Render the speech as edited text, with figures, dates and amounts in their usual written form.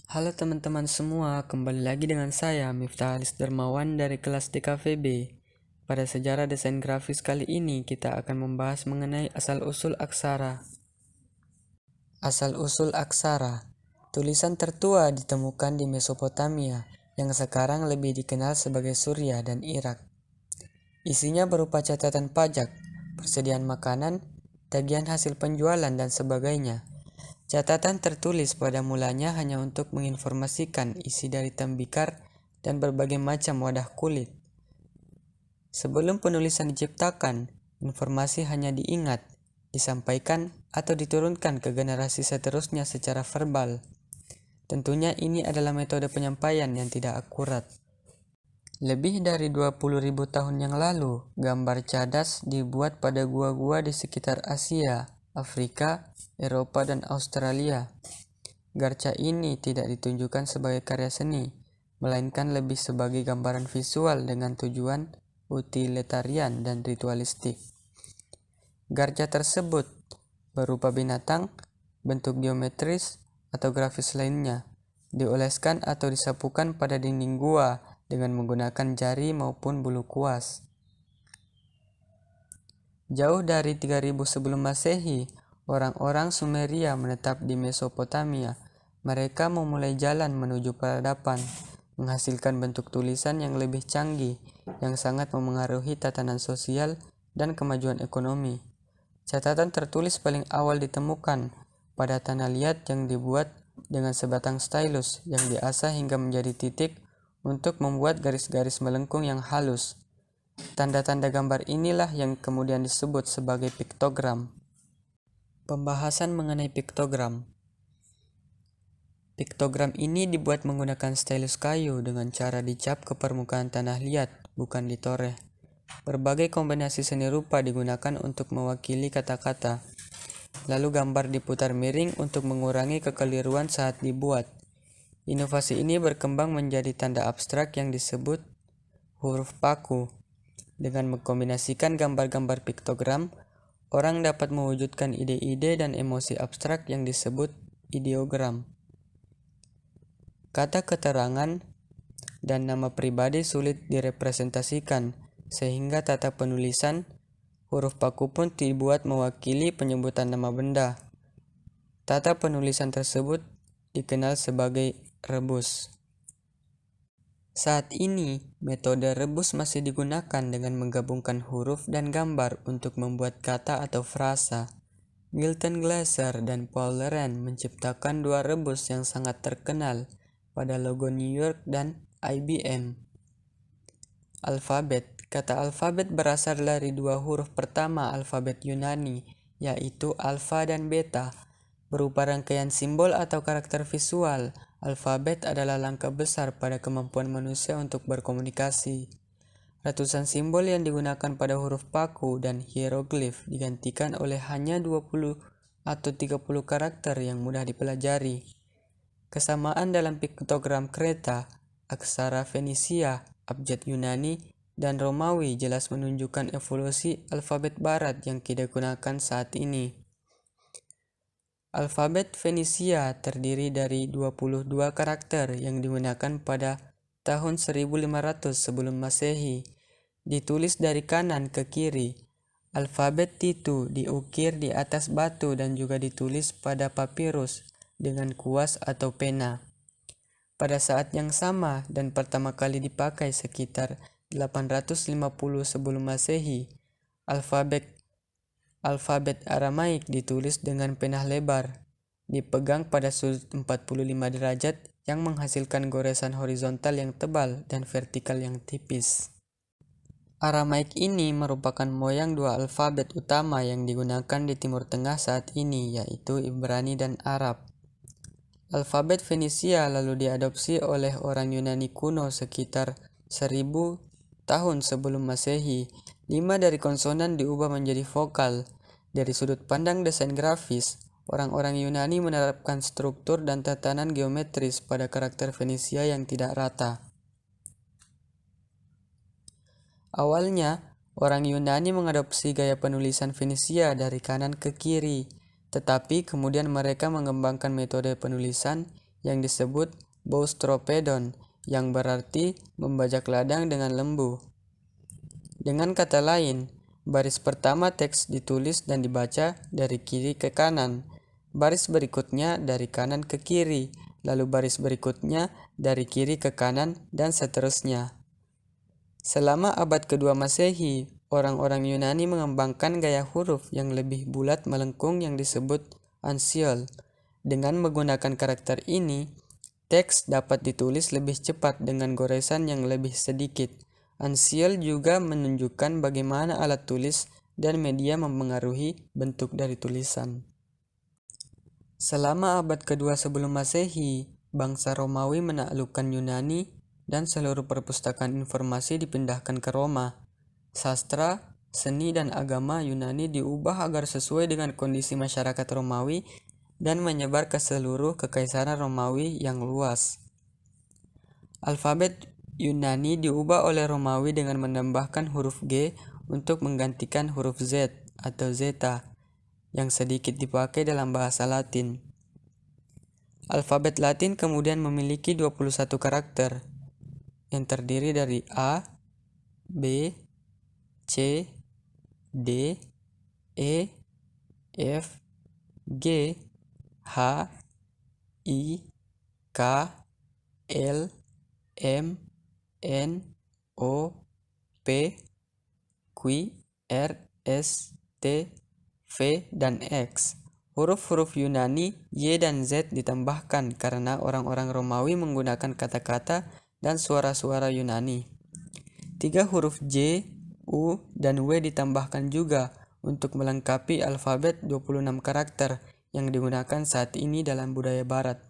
Halo teman-teman semua, kembali lagi dengan saya Miftah Alis Dermawan dari kelas DKVB. Pada sejarah desain grafis kali ini kita akan membahas mengenai asal-usul aksara. Asal-usul aksara. Tulisan tertua ditemukan di Mesopotamia, yang sekarang lebih dikenal sebagai Suriah dan Irak. Isinya berupa catatan pajak, persediaan makanan, tagihan hasil penjualan, dan sebagainya. Catatan tertulis pada mulanya hanya untuk menginformasikan isi dari tembikar dan berbagai macam wadah kulit. Sebelum penulisan diciptakan, informasi hanya diingat, disampaikan, atau diturunkan ke generasi seterusnya secara verbal. Tentunya ini adalah metode penyampaian yang tidak akurat. Lebih dari 20.000 tahun yang lalu, gambar cadas dibuat pada gua-gua di sekitar Asia, Afrika, Eropa, dan Australia. Garca ini tidak ditunjukkan sebagai karya seni, melainkan lebih sebagai gambaran visual dengan tujuan utilitarian dan ritualistik. Garca tersebut berupa binatang, bentuk geometris, atau grafis lainnya, dioleskan atau disapukan pada dinding gua dengan menggunakan jari maupun bulu kuas. Jauh dari 3000 sebelum Masehi, orang-orang Sumeria menetap di Mesopotamia. Mereka memulai jalan menuju peradaban, menghasilkan bentuk tulisan yang lebih canggih, yang sangat memengaruhi tatanan sosial dan kemajuan ekonomi. Catatan tertulis paling awal ditemukan pada tanah liat yang dibuat dengan sebatang stylus yang diasah hingga menjadi titik untuk membuat garis-garis melengkung yang halus. Tanda-tanda gambar inilah yang kemudian disebut sebagai piktogram. Pembahasan mengenai piktogram. Piktogram ini dibuat menggunakan stylus kayu dengan cara dicap ke permukaan tanah liat, bukan ditoreh. Berbagai kombinasi seni rupa digunakan untuk mewakili kata-kata. Lalu gambar diputar miring untuk mengurangi kekeliruan saat dibuat. Inovasi ini berkembang menjadi tanda abstrak yang disebut huruf paku. Dengan mengkombinasikan gambar-gambar piktogram, orang dapat mewujudkan ide-ide dan emosi abstrak yang disebut ideogram. Kata keterangan dan nama pribadi sulit direpresentasikan, sehingga tata penulisan huruf paku pun dibuat mewakili penyebutan nama benda. Tata penulisan tersebut dikenal sebagai rebus. Saat ini, metode rebus masih digunakan dengan menggabungkan huruf dan gambar untuk membuat kata atau frasa. Milton Glaser dan Paul Rand menciptakan dua rebus yang sangat terkenal pada logo New York dan IBM. Alfabet. Kata alfabet berasal dari dua huruf pertama alfabet Yunani, yaitu alfa dan beta. Berupa rangkaian simbol atau karakter visual, alfabet adalah langkah besar pada kemampuan manusia untuk berkomunikasi. Ratusan simbol yang digunakan pada huruf paku dan hieroglif digantikan oleh hanya 20 atau 30 karakter yang mudah dipelajari. Kesamaan dalam piktogram Kreta, aksara Fenisia, abjad Yunani, dan Romawi jelas menunjukkan evolusi alfabet barat yang kita gunakan saat ini. Alfabet Fenisia terdiri dari 22 karakter yang digunakan pada tahun 1500 sebelum Masehi. Ditulis dari kanan ke kiri. Alfabet itu diukir di atas batu dan juga ditulis pada papirus dengan kuas atau pena. Pada saat yang sama dan pertama kali dipakai sekitar 850 sebelum Masehi, Alfabet Aramaik ditulis dengan pena lebar, dipegang pada sudut 45 derajat yang menghasilkan goresan horizontal yang tebal dan vertikal yang tipis. Aramaik ini merupakan moyang dua alfabet utama yang digunakan di Timur Tengah saat ini, yaitu Ibrani dan Arab. Alfabet Fenisia lalu diadopsi oleh orang Yunani kuno sekitar 1000 tahun sebelum Masehi. 5 dari konsonan diubah menjadi vokal. Dari sudut pandang desain grafis, orang-orang Yunani menerapkan struktur dan tatanan geometris pada karakter Fenisia yang tidak rata. Awalnya, orang Yunani mengadopsi gaya penulisan Fenisia dari kanan ke kiri, tetapi kemudian mereka mengembangkan metode penulisan yang disebut boustropedon, yang berarti membajak ladang dengan lembu. Dengan kata lain, baris pertama teks ditulis dan dibaca dari kiri ke kanan, baris berikutnya dari kanan ke kiri, lalu baris berikutnya dari kiri ke kanan, dan seterusnya. Selama abad kedua Masehi, orang-orang Yunani mengembangkan gaya huruf yang lebih bulat melengkung yang disebut uncial. Dengan menggunakan karakter ini, teks dapat ditulis lebih cepat dengan goresan yang lebih sedikit. Uncial juga menunjukkan bagaimana alat tulis dan media mempengaruhi bentuk dari tulisan. Selama abad kedua sebelum Masehi, bangsa Romawi menaklukkan Yunani dan seluruh perpustakaan informasi dipindahkan ke Roma. Sastra, seni, dan agama Yunani diubah agar sesuai dengan kondisi masyarakat Romawi dan menyebar ke seluruh kekaisaran Romawi yang luas. Alfabet Yunani diubah oleh Romawi dengan menambahkan huruf G untuk menggantikan huruf Z atau zeta yang sedikit dipakai dalam bahasa Latin. Alfabet Latin kemudian memiliki 21 karakter yang terdiri dari A, B, C, D, E, F, G, H, I, K, L, M, N, O, P, Q, R, S, T, V, dan X. Huruf-huruf Yunani Y dan Z ditambahkan karena orang-orang Romawi menggunakan kata-kata dan suara-suara Yunani. 3 huruf J, U, dan W ditambahkan juga untuk melengkapi alfabet 26 karakter yang digunakan saat ini dalam budaya Barat.